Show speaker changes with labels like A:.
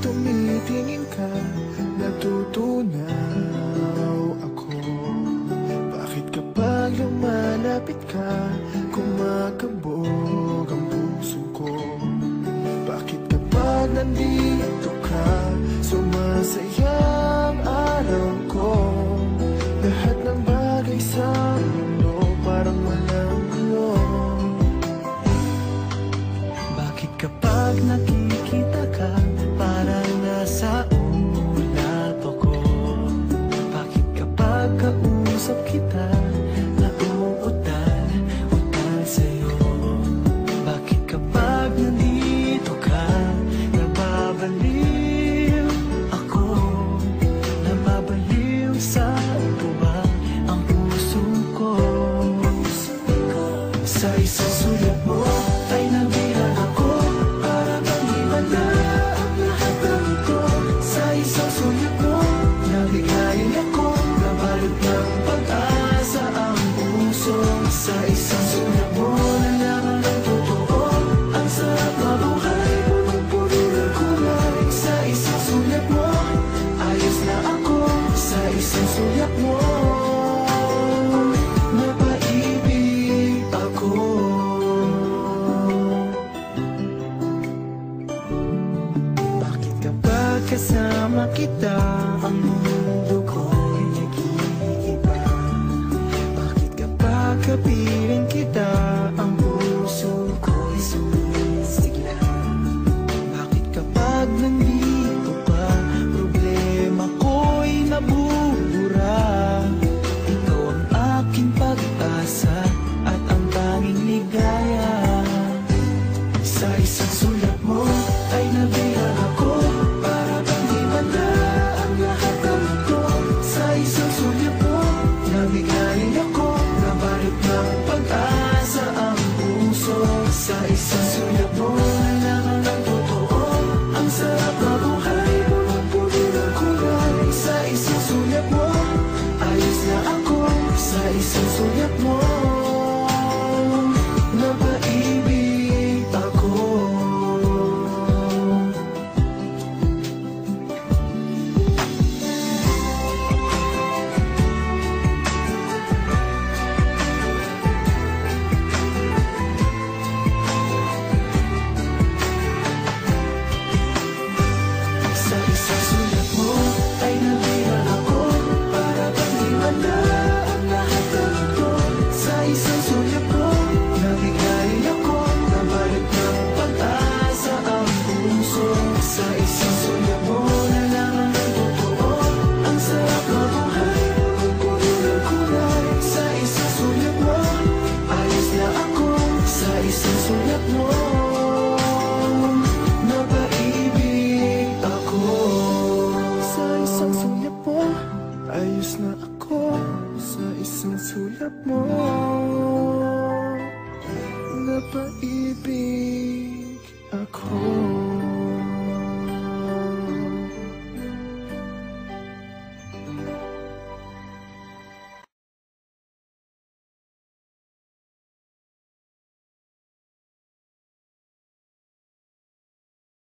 A: tumitingin ka, natutunaw ako. Bakit kapag lumalapit ka, kumakabog ang puso ko? Bakit kapag nandito ka, sumasaya ang araw ko? Lahat ng bagay sa mundo parang walang gulo.
B: Bakit kapag nakikita ka, parang nasa ulap ako? Bakit kapag kausap kita, nauutal sa'yo? Bakit kapag nandito ka, nababaliw ako? Nababaliw sa tuwa ang puso ko. Sa isang sulat mo ay nabilang ako, para bang himala ang lahat ng ito. Sa isang sulat mo, nabigayin ako, nabalot ng pag-asa ang puso. Sa isang sulat mo, nalaman ng totoo, ang sarap mabuhay, punong-puno ng kulay. Sa isang sulat mo, ayos na ako. Sa isang sulat mo, napaibig ako. Bakit kapag kasama kita, ang mundo ko'y nag-iiba? Bakit kapag kapiling kita, ang puso ko'y sumisigla? Bakit kapag nandito ka, problema ko'y nabubura? Ikaw ang aking pag-asa at ang tanging ligaya. Sa isang sulat mo ay nabilang ako, para bang himala ang lahat ng ito. Sa isang sulat mo, nabigayin ako, nabalot ng pag-asa ang puso. Sa isang sulat mo, nalaman ng totoo, ang sarap mabuhay, punong-puno ng kulay. Sa isang sulat mo, ayos na ako. Sa isang sulat mo, napaibig ako. Sa isang sulat mo ay nabilang ako, para bang himala ang lahat ng ito. Sa isang sulat mo, nabigayin ako, nabalot ng pag-asa ang puso. Sa isang sulat mo, nalaman ng totoo, ang sarap mabuhay, punong-puno ng kulay. Sa isang sulat mo, ayos na ako. Sa isang sulat mo, napaibig ako. Sa isang sulat mo, ayos na ako. Sa isang sulat mo, napaibig ako.